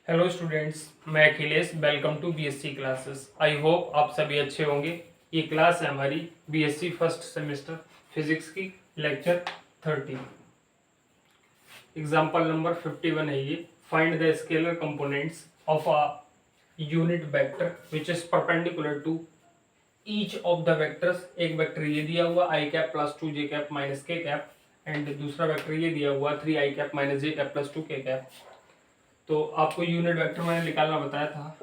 Hello students, मैं Akhilesh. Welcome to BSc classes. I hope आप सभी अच्छे होंगे। ये क्लास है हमारी बीएससी फर्स्ट सेमेस्टर फिजिक्स की, लेक्चर 30। एग्जाम्पल नंबर 51 है ये। Find the scalar components of a unit vector which is perpendicular to each of the vectors. एक वेक्टर ये दिया हुआ I cap plus 2 J cap minus K cap, and दूसरा vector ये दिया हुआ 3 I cap minus J cap plus 2 के cap. तो आपको यूनिट वेक्टर मैंने निकालना बताया था,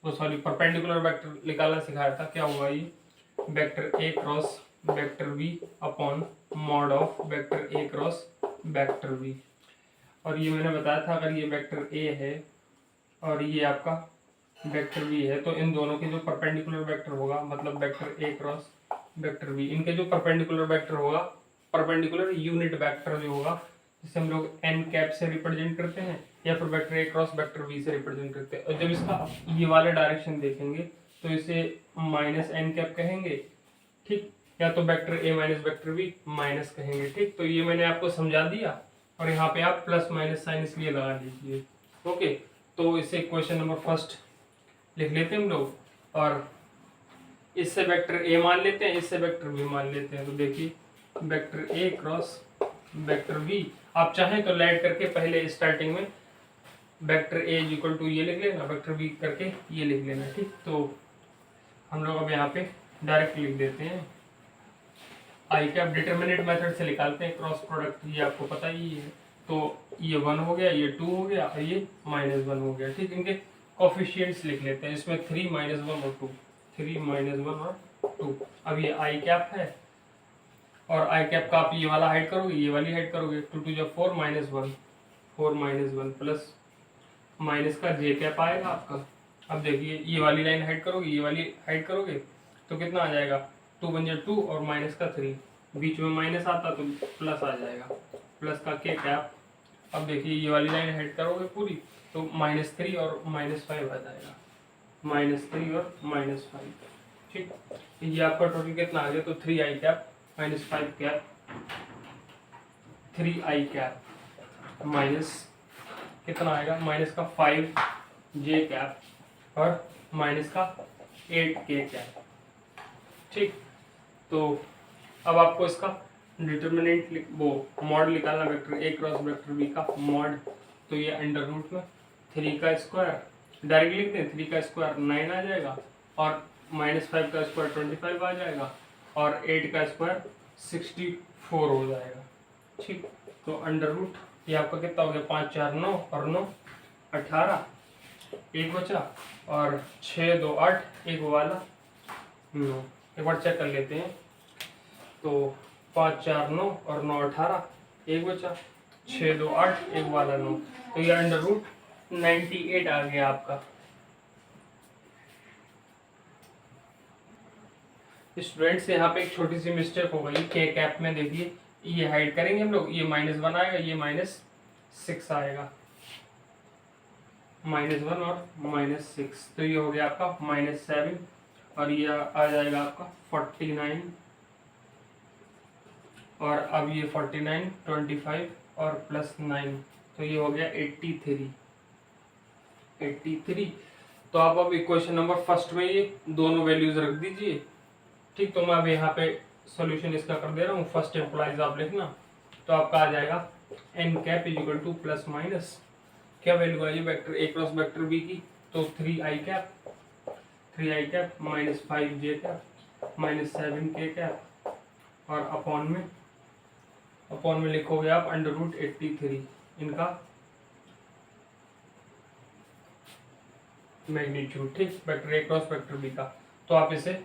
वो सॉरी परपेंडिकुलर वेक्टर निकालना सिखाया था। क्या होगा ये? Vector A cross vector B upon mod of vector A cross vector B. और ये मैंने बताया था, अगर ये वेक्टर ए है और ये आपका वेक्टर बी है, तो इन दोनों के जो परपेंडिकुलर वेक्टर होगा, मतलब vector A cross vector B, इनके जो परपेंडिकुलर वेक्टर होगा, परपेंडिकुलर यूनिट वेक्टर जो होगा, जिसे हम लोग एन कैप से रिप्रेजेंट करते हैं या फिर vector A cross vector B से रिप्रेजेंट करते हैं। और जब इसका ये वाला डायरेक्शन देखेंगे तो इसे माइनस एन कैप कहेंगे, ठीक, या तो vector A minus vector B minus कहेंगे, ठीक। तो ये मैंने आपको समझा दिया, और यहाँ पे आप प्लस माइनस साइन इसलिए लगा लीजिए। ओके, तो इसे क्वेश्चन नंबर फर्स्ट लिख लेते हैं हम लोग, और इससे वेक्टर ए मान लेते हैं, इससे वेक्टर बी मान लेते हैं। तो देखिए vector A cross vector B, आप चाहें तो लेट करके पहले स्टार्टिंग में vector A is equal to ये लिख लेना, वेक्टर बी करके ये लिख लेना, ठीक। तो हम लोग अब यहाँ पे डायरेक्ट लिख देते हैं। आई कैप डिटर्मिनेट मेथड से निकालते हैं क्रॉस प्रोडक्ट, ये आपको पता ही है। तो ये 1 हो गया, ये 2 हो गया, और ये -1 हो गया, ठीक। इनके कोफिशिएंट्स लिख लेते हैं। इसमें 3 -1 और 2, 3 -1 और 2। अब ये आई कैप है, और आई कैप का आप ये वाला हाइड करोगे, ये वाली हाइड करोगे, 2 2 जब 4 -1, 4 -1 प्लस माइनस का जे कैप आएगा आपका। अब देखिए ये वाली लाइन हाइड करोगे, ये वाली हाइड करोगे, तो कितना आ जाएगा? 2 बन जाए 2 और माइनस का 3, बीच में माइनस आता तो प्लस आ जाएगा, प्लस का के कैप। अब देखिए ये वाली लाइन हाइड करोगे पूरी, तो -3 और -5 आ जाएगा, -3 और -5, ठीक। ये आपका टोटल कितना आ गया? तो 3 I cap -5 cap, 3 I cap minus कितना आएगा? माइनस का 5 जे कैप और माइनस का 8 के कैप, ठीक। तो अब आपको इसका डिटर्मिनेंट वो मॉड निकालना, vector A cross vector B का मॉड। तो ये अंडर रूट में 3 का स्क्वायर डायरेक्ट लिख दें, 3 का स्क्वायर 9 आ जाएगा, और -5 का स्क्वायर 25 आ जाएगा, और 8 का स्क्वायर 64 हो जाएगा, ठीक। तो अंडर रूट ये आपका कितना हो गया? 5 4 9 और 9 18, एक बचा, और 6 2 8, एक वाला 9। एक बार चेक कर लेते हैं। तो 5 4 9 और 9 18, एक बचा, 6 2 8, एक वाला 9। तो ये अंडर रूट 98 आ गया आपका। स्टूडेंट्स यहाँ पे एक छोटी सी मिस्टेक हो गई के कैप में। देखिए ये हाइड करेंगे हम लोग, ये -1 आएगा, ये -6 आएगा, -1 और -6। तो ये हो गया आपका -7, और ये आ जाएगा आपका 49, और अब ये 49 25 और +9, तो ये हो गया 83। तो आप अब इक्वेशन नंबर फर्स्ट में ये दोनों वैल्यूज रख दीजिए, ठीक। तो मैं अब यहाँ पे सॉल्यूशन इसका कर दे रहा हूँ, फर्स्ट एम्प्लॉइज आप लिखना। तो आपका आ जाएगा N cap is equal to plus minus, क्या value I vector A cross vector B की? तो 3 आई कैप -5 जे कैप -7 के कैप, और अपॉन में लिखोगे आप अंडर रूट 83 इनका मैग्नीट्यूड, ठीक, vector A cross vector B का। तो आप इसे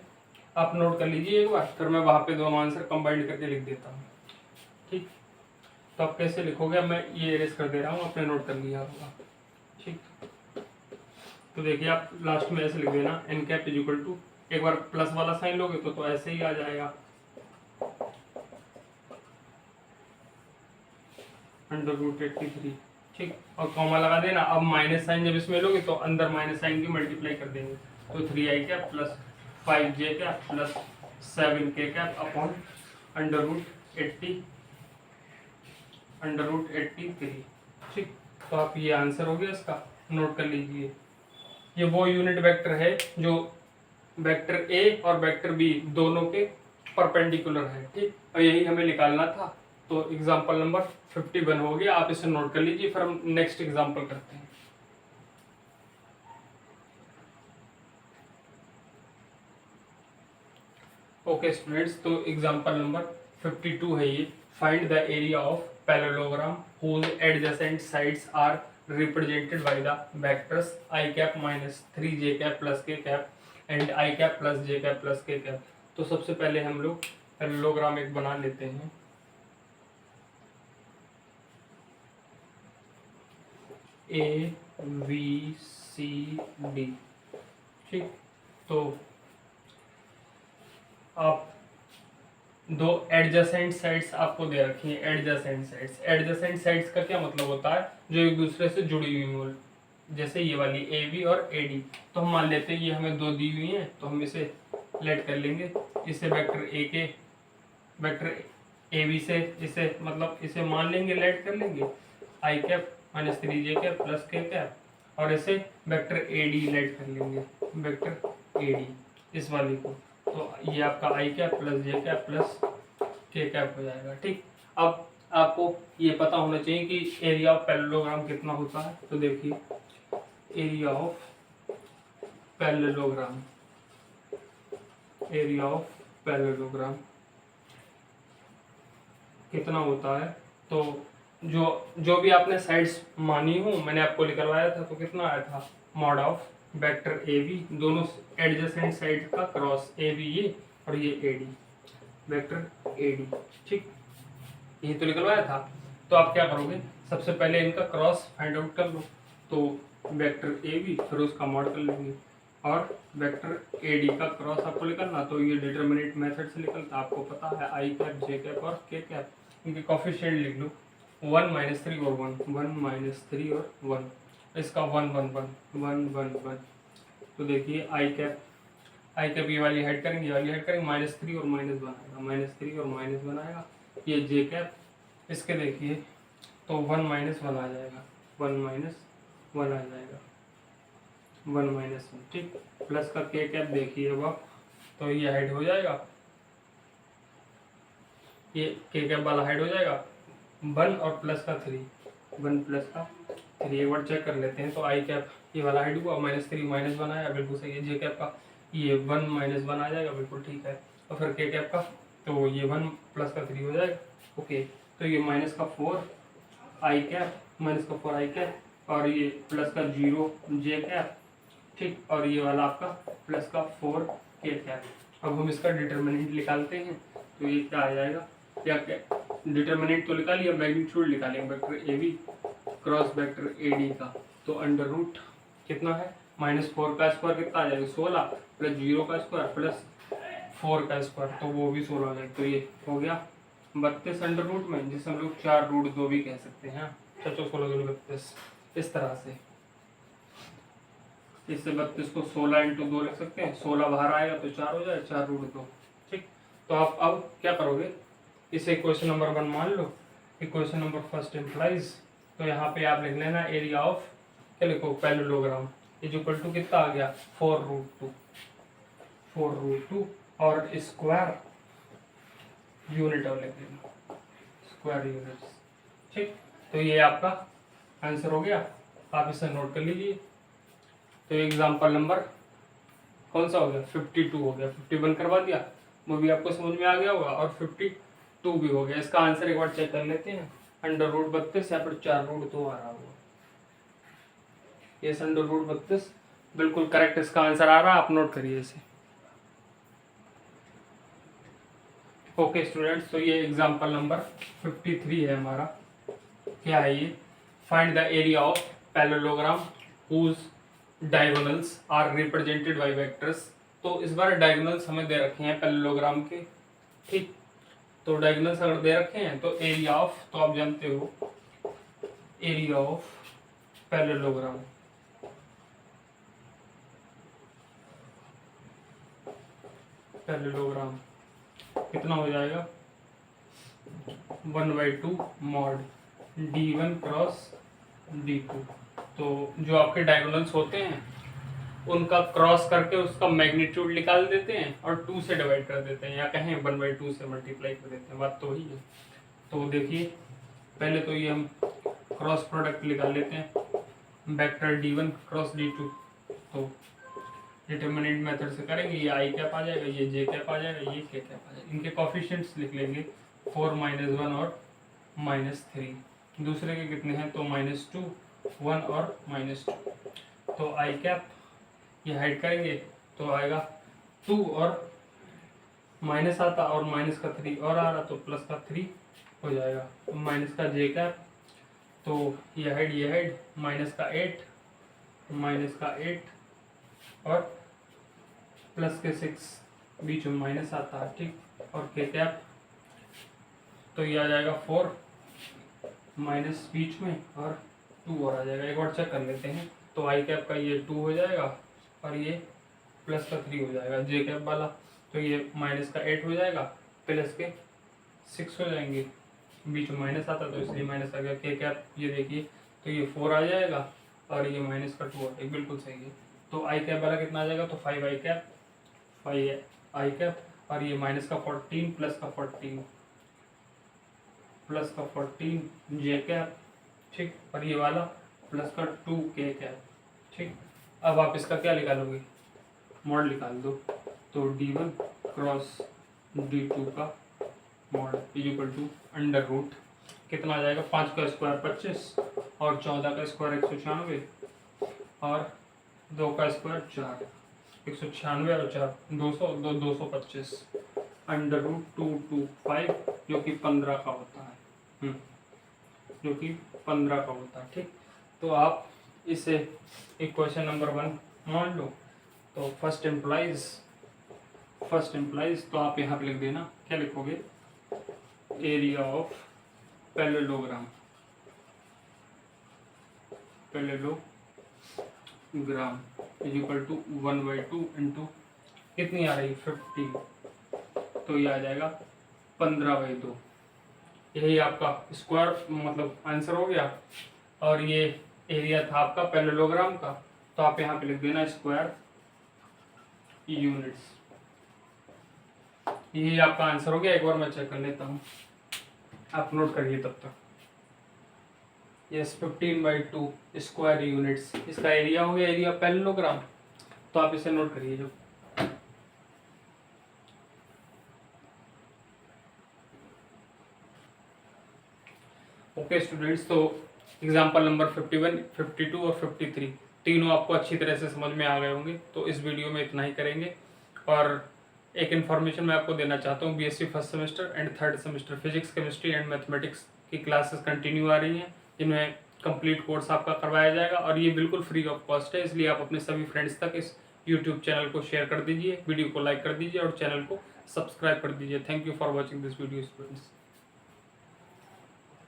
आप नोट कर लीजिए एक बार, फिर मैं वहां पे दोनों आंसर कंबाइंड करके लिख देता हूँ, ठीक। तो आप कैसे लिखोगे? मैं ये एरेज कर दे रहा हूँ, आपने नोट कर लिया होगा, ठीक। तो देखिए आप लास्ट में ऐसे लिख देना, N cap is equal to, एक बार प्लस वाला साइन लोगे तो ऐसे ही आ जाएगा, अंडर रूट 83, ठीक। और कॉमा लगा देना। अब माइनस साइन जब इसमें लोगे तो अंदर माइनस साइन की मल्टीप्लाई कर देंगे, तो 3 I cap plus 5 J cap plus 7 के कैप अपॉन अंडर रूट 83, ठीक। तो आप ये आंसर हो गया इसका, नोट कर लीजिए। ये वो यूनिट वेक्टर है जो वेक्टर ए और वेक्टर बी दोनों के परपेंडिकुलर है, ठीक। और यही हमें निकालना था। तो एग्जांपल नंबर 51 हो गया, आप इसे नोट कर लीजिए, फिर हम नेक्स्ट एग्जांपल करते हैं। ओके स्टूडेंट्स, तो एग्जांपल नंबर 52 है ये। Find the area of parallelogram whose adjacent sides are represented by the vectors I cap minus 3j cap plus k cap and I cap plus j cap plus k cap। तो सबसे पहले हम लोग parallelogram एक बना लेते हैं। A B C D, ठीक। तो आप दो एडजेसेंट साइड्स आपको दे रखी है। एडजेसेंट साइड्स का क्या मतलब होता है, जो एक दूसरे से जुड़ी हुई हो, जैसे ये वाली ए बी और ए डी। तो हम मान लेते हैं ये हमें दो दी हुई हैं, तो हम इसे लेट कर लेंगे। इसे वेक्टर ए के वेक्टर ए बी से इसे मतलब इसे मान लेंगे, लेट कर लेंगे I cap minus 3j cap plus K cap, और इसे वेक्टर ए डी लेट कर लेंगे, वेक्टर ए डी इस वाली को। तो ये आपका आई कैप प्लस जे कैप प्लस के कैप हो जाएगा, ठीक। अब आपको ये पता होना चाहिए कि एरिया ऑफ पैरेललोग्राम कितना होता है। तो देखिए area of parallelogram, area of parallelogram कितना होता है। तो जो भी आपने साइड्स मानी हो, मैंने आपको निकलवाया था, तो कितना आया था, mod of vector A B, दोनों एडजेसेंट साइड का क्रॉस, ए बी ये और ये A D, vector A D, ठीक। यही तो निकलवाया था। तो आप क्या करोगे, सबसे पहले इनका क्रॉस फाइंड आउट कर लो। तो वेक्टर ए बी फिर उसका मॉड कर लेंगे, और वेक्टर ए डी का क्रॉस आपको निकलना, तो ये डिटरमिनेंट मेथड से निकलता, आपको पता है आई कैप जे कैप और के कैप। इनके कोफिशिएंट लिख लो, 1 - 3 और 1, 1 - 3 और 1, इसका 1 1 1 1 1 1। तो देखिए आई कैप ये वाली हेड करेंगे, ये वाली हेड करेंगे, -3 और -1 आएगा, -3 और -1 आएगा। ये जे कैप इसके देखिए, तो 1 - 1 आ जाएगा, 1 - 1 आ जाएगा, 1 - 1, ठीक। प्लस का के कैप देखिए अब आप, तो ये हेड हो जाएगा, ये के कैप वाला हेड हो जाएगा 1 और प्लस का 3, 1 प्लस का 3। एक बार चेक कर लेते हैं। तो आई कैप ये वाला हेड हुआ, -3 -1 आया, बिल्कुल सही है। जे कैप का ये 1 - 1 आ जाएगा, बिल्कुल ठीक है। और फिर के कैप का तो ये 1 प्लस का 3 हो जाएगा, ओके। तो ये -4 आई कैप, -4 आई कैप, और ये प्लस का 0 जे कैप, ठीक। और ये वाला आपका प्लस का 4 के कैप। अब हम इसका डिटरमिनेंट निकालते हैं। तो ये क्या आ जाएगा, क्या डिटरमिनेंट तो निकालिए, अब मैग्नीट्यूड निकालेंगे vector A B cross vector A D का। तो अंडर रूट कितना है, -4 का स्क्वायर कितना आ जाएगा, 16 प्लस 0 का स्क्वायर प्लस 4 का स्क्वायर, तो वो भी 16 हो जाएगा। तो ये हो गया 32 अंडर रूट में, जिसे हम लोग 4 रूट 2 भी कह सकते हैं। 4 16 2 32, इस तरह से। इससे 32 को 16 × 2 लिख सकते हैं, 16 बाहर आएगा तो 4 हो जाए, 4 रूट 2, ठीक। तो आप अब क्या करोगे, इसे इक्वेशन नंबर 1 मान लो, इक्वेशन नंबर फर्स्ट इम्प्लाइज। तो यहाँ पे आप लिख लेना एरिया ऑफ, क्या लिखो, पैरेललोग्राम इज इक्वल टू कितना आ गया, 4√2 और स्क्वायर यूनिट और लिख लेना, स्क्वायर यूनिट्स, ठीक। तो ये आपका आंसर हो गया, आप इसे नोट कर लीजिए। तो एग्जाम्पल नंबर कौन सा हो गया, 52 हो गया। 51 करवा दिया, वो भी आपको समझ में आ गया होगा, और 52 भी हो गया। इसका आंसर एक बार चेक कर लेते हैं, √32 या फिर 4√2 आ रहा होगा। ये √32 बिल्कुल करेक्ट इसका आंसर आ रहा है, आप नोट करिए इसे। ओके स्टूडेंट्स, तो ये एग्जाम्पल नंबर 53 है हमारा। क्या है ये, find the area of parallelogram whose diagonals are represented by vectors। तो इस बार डायगोनल्स हमें दे रखे हैं पैरेललोग्राम के, ठीक। तो डायगोनल्स अगर दे रखे हैं तो एरिया ऑफ, तो आप जानते हो एरिया ऑफ पैरेललोग्राम, पैरेललोग्राम कितना हो जाएगा, 1/2 मॉड d1 क्रॉस d2। तो जो आपके डायगोनल्स होते हैं उनका क्रॉस करके उसका मैग्नीट्यूड निकाल देते हैं और 2 से डिवाइड कर देते हैं, या कहें 1/2 से मल्टीप्लाई कर देते हैं, बात तो वही है। तो देखिए पहले तो ये हम क्रॉस प्रोडक्ट निकाल लेते हैं, वेक्टर d1 क्रॉस d2। तो डिटर्मिनेंट मेथड से करेंगे, ये आई कैप आ जाएगा, ये जे कैप आ जाएगा, ये के कैप आ जाएगा। इनके कोफिशिएंट्स लिख लेंगे 4 -1 और -3। दूसरे के कितने हैं तो -2 1 और -2। तो आई कैप ये हाइड करेंगे तो आएगा 2 और माइनस आता और माइनस का 3 और आ रहा तो प्लस का 3 हो जाएगा। तो माइनस का जे कैप तो ये हाइड माइनस का 8 और प्लस के 6 बीच में माइनस आता है, ठीक। और के कैप तो ये आ जाएगा 4 माइनस बीच में और 2 और आ जाएगा। एक बार चेक कर लेते हैं। तो आई कैप का ये 2 हो जाएगा और ये प्लस का 3 हो जाएगा। जे कैप वाला तो ये माइनस का 8 हो जाएगा, प्लस के 6 हो जाएंगे, बीच में माइनस आता तो इसलिए माइनस आ गया। के कैप ये देखिए तो ये 4 आ जाएगा और ये माइनस का 2 है, बिल्कुल सही है। तो आई कैप वाला कितना आ जाएगा तो 5 आई कैप और ये माइनस का 14 प्लस का 14 जे कैप, ठीक। और ये वाला प्लस का 2 के कैप, ठीक। अब आप इसका क्या निकालोगे, मॉड निकाल दो। तो d1 क्रॉस d2 का mod equal to under root कितना आ जाएगा, 5 का स्क्वायर 25 और 14 का स्क्वायर 196 और 2 का स्क्वायर 4, 196 और 4 200 225 अंडर रूट 225 जो कि 15 का होता है, जो कि 15 का होता है, ठीक। तो आप इसे इक्वेशन नंबर 1 मान लो। तो फर्स्ट इम्प्लाइज तो आप यहाँ पे लिख देना, क्या लिखोगे, area of parallelogram is equal to 1/2 into कितनी आ रही 50, तो ये आ जाएगा 15/2। यही आपका स्क्वायर मतलब आंसर हो गया। और ये एरिया था आपका पैरेललोग्राम का, तो आप यहाँ पे लिख देना स्क्वायर यूनिट्स। यही आपका आंसर हो गया। एक बार मैं चेक कर लेता हूँ, आप नोट करिए तब तक। यस 15/2 स्क्वायर यूनिट्स, इसका एरिया हो गया, एरिया पैरेललोग्राम। तो आप इसे नोट करिए जो ओके स्टूडेंट्स। तो एग्जाम्पल नंबर 51, 52 और 53 तीनों आपको अच्छी तरह से समझ में आ गए होंगे। तो इस वीडियो में इतना ही करेंगे। और एक इन्फॉर्मेशन मैं आपको देना चाहता हूँ, BSc first semester and third semester physics chemistry and mathematics की क्लासेस कंटिन्यू आ रही हैं, जिनमें कंप्लीट कोर्स आपका करवाया जाएगा और ये बिल्कुल फ्री ऑफ कॉस्ट है। इसलिए आप अपने सभी फ्रेंड्स तक इस यूट्यूब चैनल को शेयर कर दीजिए, वीडियो को लाइक कर दीजिए और चैनल को सब्सक्राइब कर दीजिए। Thank you for watching this video students.